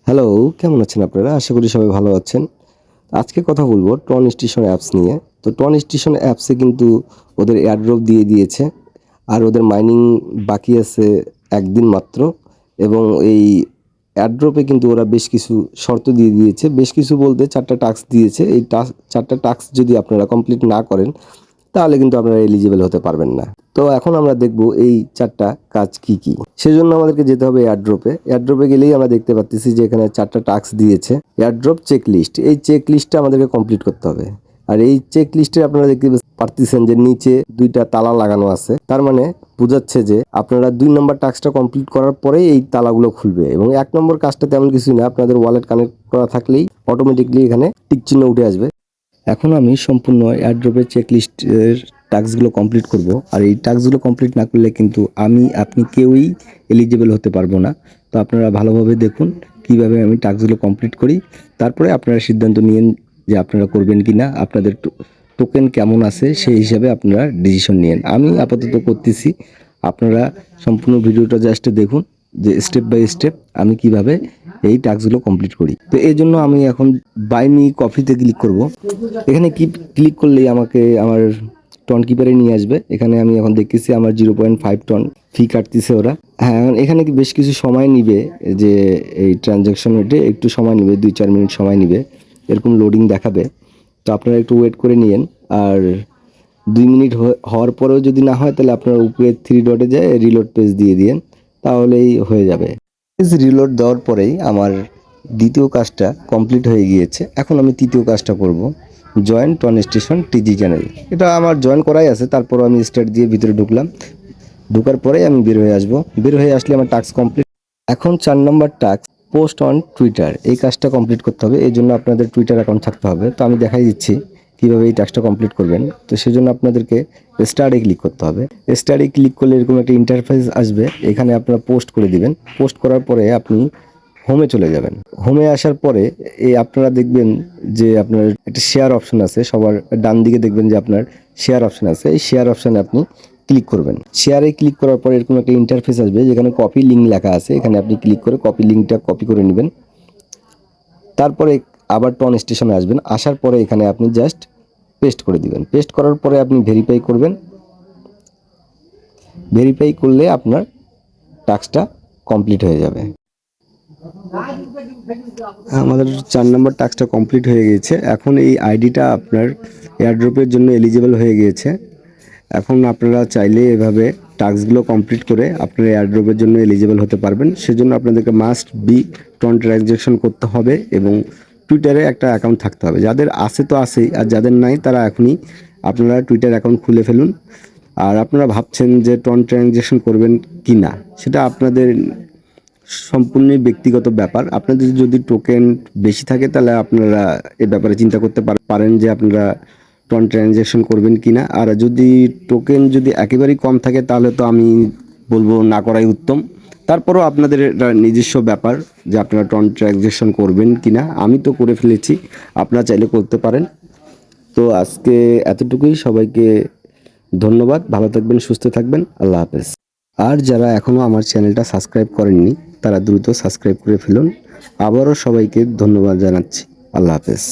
Hello, কেমন আছেন আপনারা? আশা করি সবাই ভালো আছেন। আজকে কথা বলব টন স্টেশন অ্যাপস নিয়ে। তো টন স্টেশন অ্যাপসে কিন্তু ওদের এয়ারড্রপ দিয়ে দিয়েছে। আর ওদের মাইনিং বাকি আছে ১ দিন মাত্র এবং এই এয়ারড্রপে কিন্তু ওরা বেশ কিছু শর্ত দিয়ে দিয়েছে। বেশ কিছু বলতে ৪ টা টাস্ক দিয়েছে। এই ৪ টা টাস্ক যদি আপনারা কমপ্লিট না করেন তাহলে কিন্তু আপনারা এলিজিবল হতে পারবেন না। তো এখন আমরা দেখব এই ৪ টা কাজ কি, কি? সেজন্য আমাদেরকে যেতে হবে এয়ারড্রপে। এয়ারড্রপে গেলেই আমরা দেখতে পারতেছি যে এখানে ৪ টা টাস্ক দিয়েছে। Airdrop checklist. এই চেকলিস্টটা আমাদেরকে কমপ্লিট করতে হবে। আর এই চেকলিস্টে আপনারা দেখতে পারতেছেন যে নিচে ২ টা তালা লাগানো আছে। তার মানে বুঝাচ্ছে যে আপনারা ২ নম্বর টাস্কটা কমপ্লিট করার পরেই এই তালাগুলো খুলবে এবং ১ নম্বর কাজটা তেমন কিছুই না। আপনাদের ওয়ালেট কানেক্ট করা থাকলেই অটোমেটিক্যালি এখানে টিক চিহ্ন উঠে আসবে। এখন আমি সম্পূর্ণ এয়ারড্রপের চেকলিস্টের টাস্কগুলো কমপ্লিট করব। আর এই টাস্কগুলো কমপ্লিট না করলে কিন্তু আপনি কেউই এলিজিবল হতে পারবো না। তো আপনারা ভালোভাবে দেখুন কিভাবে আমি টাস্কগুলো কমপ্লিট করি। তারপরে আপনারা সিদ্ধান্ত নিয়েন যে আপনারা করবেন কি না। আপনাদের টোকেন কেমন আছে সেই হিসাবে আপনারা ডিসিশন নিয়েন। আমি আপাতত করতেছি। আপনারা সম্পূর্ণ ভিডিওটা জাস্ট দেখুন যে স্টেপ বাই স্টেপ আমি কিভাবে এই টাস্কগুলো কমপ্লিট করি। তো এই জন্য আমি এখন বাই মি কফিতে ক্লিক করব। এখানে ক্লিক করলেই আমাকে আমার টন কিপারে নিয়ে আসবে। এখানে আমি এখন দেখতেছি আমার 0.5 টন ফি কাটতেছে ওরা। হ্যাঁ, এখানে বেশ কিছু সময় নিবে যে এই ট্রানজ্যাকশন রেটে একটু সময় নিবে, ২-৪ মিনিট সময় নিবে। এরকম লোডিং দেখাবে। তো আপনারা একটু ওয়েট করে নিয়েন। আর ২ মিনিট হওয়ার পরেও যদি না হয় তাহলে আপনারা উপরে 3 ডটে যেয়ে রিলোড পেজ দিয়ে দিয়েন। তাহলেই হয়ে যাবে। পেজ রিলোড দেওয়ার পরেই আমার দ্বিতীয় কাজটা কমপ্লিট হয়ে গিয়েছে। এখন আমি তৃতীয় কাজটা করব। Join TON station TG channel. এটা আমার জয়েন করাই আছে। তারপরও আমি স্টার্ট দিয়ে ভিতরে ঢুকলাম। ঢোকার পরেই আমি বের হয়ে আসবো। বের হয়ে আসলে আমার টাস্ক কমপ্লিট। এখন ৪ নম্বর টাস্ক পোস্ট অন টুইটার। এই কাজটা কমপ্লিট করতে হবে। এর জন্য আপনাদের টুইটার অ্যাকাউন্ট থাকতে হবে। তো আমি দেখাই দিচ্ছি কীভাবে এই টাস্কটা কমপ্লিট করবেন। তো সেজন্য আপনাদেরকে স্টার্টে ক্লিক করতে হবে। স্টার্টে ক্লিক করলে এরকম একটা ইন্টারফেস আসবে। এখানে আপনারা পোস্ট করে দিবেন। পোস্ট করার পরে আপনি হোমে চলে যাবেন। হোমে আসার পরে আপনারা দেখবেন যে আপনার একটা শেয়ার অপশন আছে। সবার ডান দিকে দেখবেন যে আপনার শেয়ার অপশন আছে। এই শেয়ার অপশনে আপনি ক্লিক করবেন। শেয়ারে ক্লিক করার পরে এরকম একটা ইন্টারফেস আসবে যেখানে কপি লিঙ্ক লেখা আছে। এখানে আপনি ক্লিক করে কপি লিঙ্কটা কপি করে নেবেন। তারপরে আবার টন স্টেশনে আসবেন। আসার পরে এখানে আপনি জাস্ট পেস্ট করে দিবেন। পেস্ট করার পরে আপনি ভেরিফাই করবেন। ভেরিফাই করলে আপনার টাস্কটা কমপ্লিট হয়ে যাবে। আমাদের ৪ নম্বর টাস্কটা কমপ্লিট হয়ে গিয়েছে। এখন এই আইডিটা আপনার এয়ারড্রপের জন্য এলিজিবল হয়ে গিয়েছে। এখন আপনারা চাইলে এভাবে টাস্কগুলো কমপ্লিট করে আপনারা এয়ারড্রপের জন্য এলিজিবল হতে পারবেন। সেজন্য আপনাদেরকে মাস্ট বি টন ট্রানজ্যাকশন করতে হবে এবং টুইটারে একটা অ্যাকাউন্ট থাকতে হবে। যাদের আছে তো আছেই, আর যাদের নাই তারা এখনই আপনারা টুইটার অ্যাকাউন্ট খুলে ফেলুন। আর আপনারা ভাবছেন যে টন ট্রানজ্যাকশন করবেন কি না, সেটা আপনাদের সম্পূর্ণই ব্যক্তিগত ব্যাপার। আপনাদের যদি টোকেন বেশি থাকে তাহলে আপনারা এ ব্যাপারে চিন্তা করতে পারেন যে আপনারা টন ট্রানজ্যাকশন করবেন কি না। আর যদি টোকেন যদি একেবারেই কম থাকে তাহলে তো আমি বলবো না করাই উত্তম। তারপরও আপনাদের এটা নিজস্ব ব্যাপার যে আপনারা টন ট্রানজ্যাকশন করবেন কি না। আমি তো করে ফেলেছি, আপনারা চাইলে করতে পারেন। তো আজকে এতটুকুই। সবাইকে ধন্যবাদ। ভালো থাকবেন, সুস্থ থাকবেন। আল্লাহ হাফেজ। আর যারা এখনও আমার চ্যানেলটা সাবস্ক্রাইব করেননি তারা দ্রুত সাবস্ক্রাইব করে ফেলুন। আবারও সবাইকে ধন্যবাদ জানাচ্ছি। আল্লাহ হাফেজ।